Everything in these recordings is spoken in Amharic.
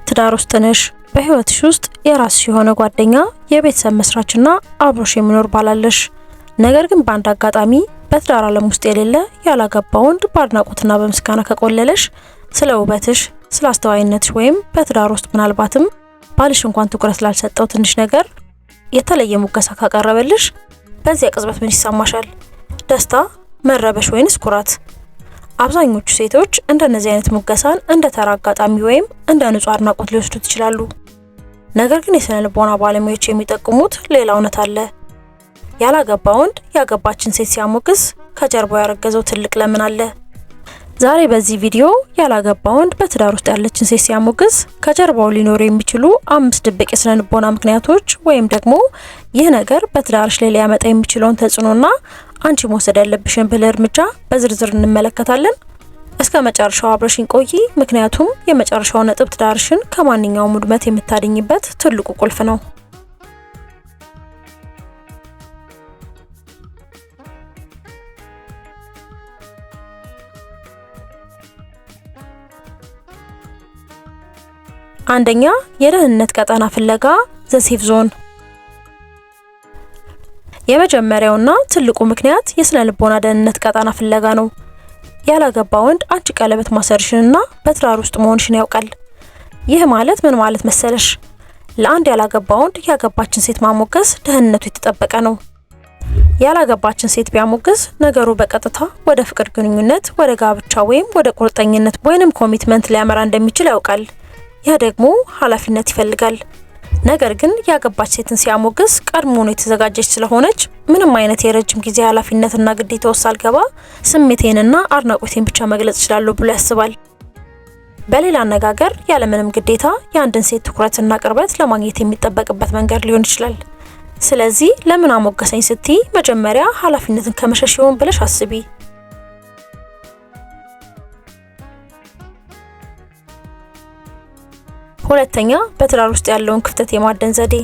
ትዳር ውስጥ ነሽ። በህይወትሽ ውስጥ የራስሽ የሆነ ጓደኛ፣ የቤተሰብ መስራችና አብሮሽ የሚኖር ባላለሽ። ነገር ግን በአንድ አጋጣሚ በትዳር ዓለም ውስጥ የሌለ ያላገባ ወንድ በአድናቆትና በምስጋና ከቆለለሽ፣ ስለ ውበትሽ፣ ስለ አስተዋይነትሽ ወይም በትዳር ውስጥ ምናልባትም ባልሽ እንኳን ትኩረት ላልሰጠው ትንሽ ነገር የተለየ ሙገሳ ካቀረበልሽ፣ በዚያ ቅጽበት ምን ይሰማሻል? ደስታ፣ መረበሽ ወይንስ ኩራት? አብዛኞቹ ሴቶች እንደነዚህ አይነት ሙገሳን እንደ ተራ አጋጣሚ ወይም እንደ ንጹህ አድናቆት ሊወስዱት ይችላሉ። ነገር ግን የስነ ልቦና ባለሙያዎች የሚጠቁሙት ሌላ እውነት አለ። ያላገባ ወንድ ያገባችን ሴት ሲያሞግስ ከጀርባው ያረገዘው ትልቅ ለምን አለ? ዛሬ በዚህ ቪዲዮ ያላገባ ወንድ በትዳር ውስጥ ያለችን ሴት ሲያሞግስ ከጀርባው ሊኖሩ የሚችሉ 5 ድብቅ የስነ ልቦና ምክንያቶች ወይም ደግሞ ይህ ነገር በትዳርሽ ላይ ሊያመጣ የሚችለውን ተጽዕኖና አንቺ መውሰድ ያለብሽን ብልህ እርምጃ በዝርዝር እንመለከታለን። እስከ መጨረሻው አብረሽኝ ቆይ፣ ምክንያቱም የመጨረሻው ነጥብ ትዳርሽን ከማንኛውም ውድመት የምታድኝበት ትልቁ ቁልፍ ነው። አንደኛ፣ የደህንነት ቀጠና ፍለጋ ዘሴፍ ዞን። የመጀመሪያውና ትልቁ ምክንያት የስነ ልቦና ደህንነት ቀጠና ፍለጋ ነው። ያላገባ ወንድ አንቺ ቀለበት ማሰርሽንና በትዳር ውስጥ መሆንሽን ያውቃል። ይህ ማለት ምን ማለት መሰለሽ? ለአንድ ያላገባ ወንድ ያገባችን ሴት ማሞገስ ደህንነቱ የተጠበቀ ነው። ያላገባችን ሴት ቢያሞገስ ነገሩ በቀጥታ ወደ ፍቅር ግንኙነት፣ ወደ ጋብቻ ወይም ወደ ቁርጠኝነት ወይንም ኮሚትመንት ሊያመራ እንደሚችል ያውቃል። ያ ደግሞ ኃላፊነት ይፈልጋል። ነገር ግን ያገባች ሴትን ሲያሞግስ ቀድሞውኑ የተዘጋጀች ስለሆነች ምንም አይነት የረጅም ጊዜ ኃላፊነትና ግዴታ ውስጥ ሳልገባ ስሜቴንና አድናቆቴን ብቻ መግለጽ እችላለሁ ብሎ ያስባል። በሌላ አነጋገር ያለምንም ግዴታ የአንድን ሴት ትኩረትና ቅርበት ለማግኘት የሚጠበቅበት መንገድ ሊሆን ይችላል። ስለዚህ ለምን አሞገሰኝ ስትይ መጀመሪያ ኃላፊነትን ከመሸሽ ይሆን ብለሽ አስቢ። ሁለተኛ፣ በትዳር ውስጥ ያለውን ክፍተት የማደን ዘዴ።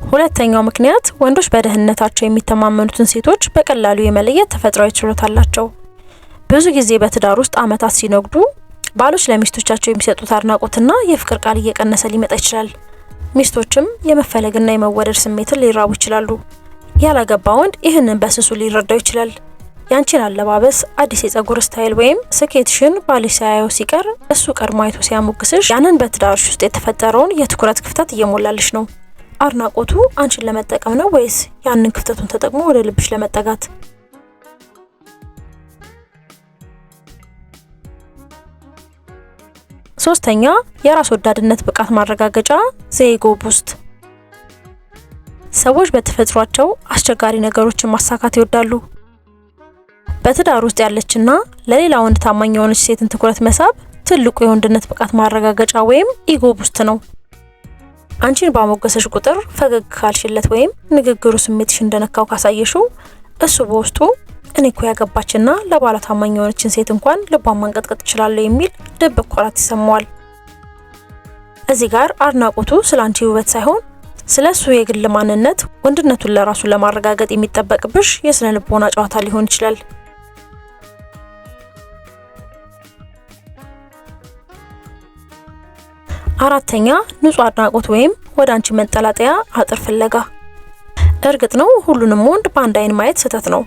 ሁለተኛው ምክንያት ወንዶች በደህንነታቸው የሚተማመኑትን ሴቶች በቀላሉ የመለየት ተፈጥሯዊ ችሎታ አላቸው። ብዙ ጊዜ በትዳር ውስጥ ዓመታት ሲነጉዱ ባሎች ለሚስቶቻቸው የሚሰጡት አድናቆትና የፍቅር ቃል እየቀነሰ ሊመጣ ይችላል። ሚስቶችም የመፈለግና የመወደድ ስሜትን ሊራቡ ይችላሉ። ያላገባ ወንድ ይህንን በስሱ ሊረዳው ይችላል። ያንቺን አለባበስ፣ አዲስ የጸጉር ስታይል ወይም ስኬትሽን ባልሽ ሳያየው ሲቀር እሱ ቀድሞ አይቶ ሲያሞግስሽ ያንን በትዳርሽ ውስጥ የተፈጠረውን የትኩረት ክፍተት እየሞላልሽ ነው። አድናቆቱ አንቺን ለመጠቀም ነው ወይስ ያንን ክፍተቱን ተጠቅሞ ወደ ልብሽ ለመጠጋት? ሶስተኛ፣ የራስ ወዳድነት ብቃት ማረጋገጫ ዘኢጎ ቡስት። ሰዎች በተፈጥሯቸው አስቸጋሪ ነገሮችን ማሳካት ይወዳሉ። በትዳር ውስጥ ያለችና ለሌላ ወንድ ታማኝ የሆነች ሴትን ትኩረት መሳብ ትልቁ የወንድነት ብቃት ማረጋገጫ ወይም ኢጎ ቡስት ነው። አንቺን ባሞገሰሽ ቁጥር ፈገግ ካልሽለት ወይም ንግግሩ ስሜትሽ እንደነካው ካሳየሽው እሱ በውስጡ እኔ እኮ ያገባችና ለባሏ ታማኝ የሆነችን ሴት እንኳን ልቧን ማንቀጥቀጥ ይችላል የሚል ድብቅ ኩራት ይሰማዋል። እዚህ ጋር አድናቆቱ ስለ አንቺ ውበት ሳይሆን ስለ እሱ የግል ማንነት፣ ወንድነቱን ለራሱ ለማረጋገጥ የሚጠበቅብሽ የስነ ልቦና ጨዋታ ሊሆን ይችላል። አራተኛ፣ ንጹህ አድናቆት ወይም ወደ አንቺ መንጠላጠያ አጥር ፍለጋ። እርግጥ ነው ሁሉንም ወንድ በአንድ አይን ማየት ስህተት ነው።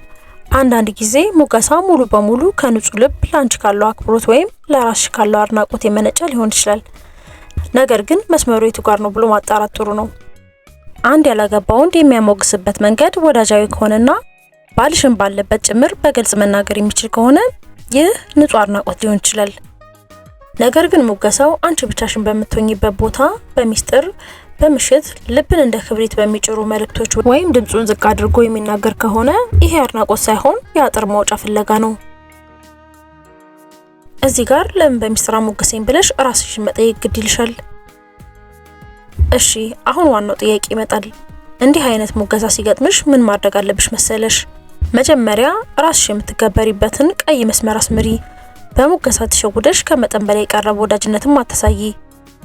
አንዳንድ ጊዜ ሙገሳ ሙሉ በሙሉ ከንጹህ ልብ ለአንቺ ካለው አክብሮት ወይም ለራስሽ ካለው አድናቆት የመነጨ ሊሆን ይችላል። ነገር ግን መስመሩ የቱ ጋር ነው ብሎ ማጣራት ጥሩ ነው። አንድ ያላገባ ወንድ የሚያሞግስበት መንገድ ወዳጃዊ ከሆነና ባልሽን ባለበት ጭምር በግልጽ መናገር የሚችል ከሆነ ይህ ንጹህ አድናቆት ሊሆን ይችላል። ነገር ግን ሙገሳው አንቺ ብቻሽን በምትሆኚበት ቦታ በሚስጥር በምሽት ልብን እንደ ክብሪት በሚጭሩ መልእክቶች ወይም ድምጹን ዝቅ አድርጎ የሚናገር ከሆነ ይሄ አድናቆት ሳይሆን የአጥር መውጫ ፍለጋ ነው። እዚህ ጋር ለምን በሚስጥር አሞገሰኝ ብለሽ ራስሽን መጠየቅ ግድ ይልሻል። እሺ፣ አሁን ዋናው ጥያቄ ይመጣል። እንዲህ አይነት ሙገሳ ሲገጥምሽ ምን ማድረግ አለብሽ መሰለሽ? መጀመሪያ ራስሽ የምትገበሪበትን ቀይ መስመር አስምሪ። በሙገሳ ተሸውደሽ ከመጠን በላይ የቀረበ ወዳጅነትም አታሳይ።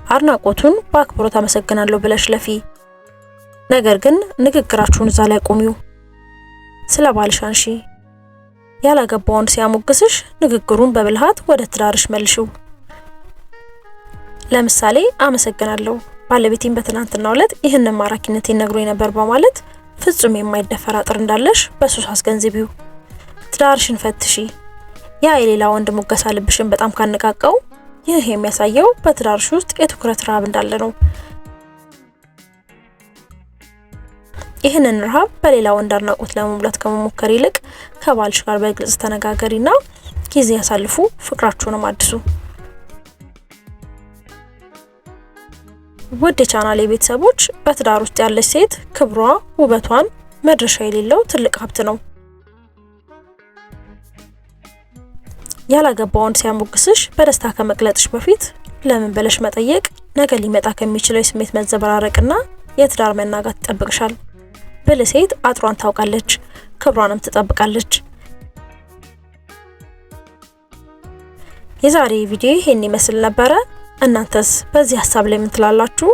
አድናቆቱን በአክብሮት አመሰግናለሁ ብለሽ ለፊ። ነገር ግን ንግግራችሁን እዛ ላይ ቆሚው። ስለ ባልሽ አንሺ። ያላገባውን ሲያሞግስሽ ንግግሩን በብልሃት ወደ ትዳርሽ መልሽው። ለምሳሌ አመሰግናለሁ ባለቤቴን በትናንትናው ዕለት ይህንን ማራኪነቴን ነግሮኝ ነበር በማለት ፍጹም የማይደፈር አጥር እንዳለሽ በሱስ አስገንዝቢው። ትዳርሽን ፈትሺ። ያ የሌላ ወንድ ሙገሳ ልብሽን በጣም ካነቃቀው ይህ የሚያሳየው በትዳርሽ ውስጥ የትኩረት ረሃብ እንዳለ ነው። ይህንን ረሃብ በሌላ ወንድ አድናቆት ለመሙላት ከመሞከር ይልቅ ከባልሽ ጋር በግልጽ ተነጋገሪና ጊዜ ያሳልፉ፣ ፍቅራችሁንም አድሱ። ውድ የቻናሌ ቤተሰቦች፣ በትዳር ውስጥ ያለች ሴት ክብሯ፣ ውበቷን መድረሻ የሌለው ትልቅ ሀብት ነው። ያላገባውን ሲያሞግስሽ በደስታ ከመግለጥሽ በፊት ለምን ብለሽ መጠየቅ ነገ ሊመጣ ከሚችለው የስሜት መዘበራረቅና የትዳር መናጋት ይጠብቅሻል። ብልህ ሴት አጥሯን ታውቃለች፣ ክብሯንም ትጠብቃለች። የዛሬ ቪዲዮ ይሄን ይመስል ነበረ። እናንተስ በዚህ ሐሳብ ላይ ምን ትላላችሁ?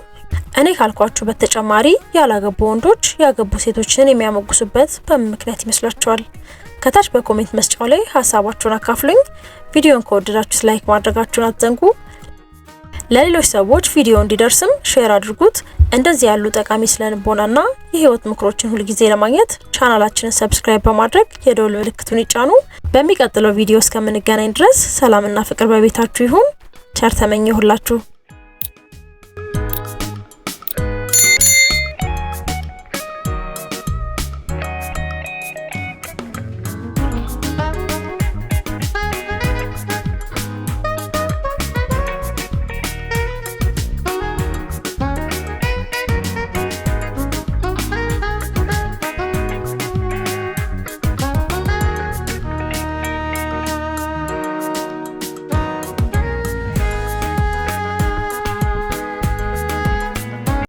እኔ ካልኳችሁ በተጨማሪ ያላገቡ ወንዶች ያገቡ ሴቶችን የሚያሞግሱበት በምን ምክንያት ይመስላችኋል? ከታች በኮሜንት መስጫው ላይ ሐሳባችሁን አካፍሉኝ። ቪዲዮን ከወደዳችሁት ላይክ ማድረጋችሁን አትዘንጉ። ለሌሎች ሰዎች ቪዲዮ እንዲደርስም ሼር አድርጉት። እንደዚህ ያሉ ጠቃሚ ስለልቦናና የህይወት ምክሮችን ሁሉ ጊዜ ለማግኘት ቻናላችንን ሰብስክራይብ በማድረግ የደወል ምልክቱን ይጫኑ። በሚቀጥለው ቪዲዮ እስከምንገናኝ ድረስ ሰላምና ፍቅር በቤታችሁ ይሁን። ቸር ተመኘሁላችሁ።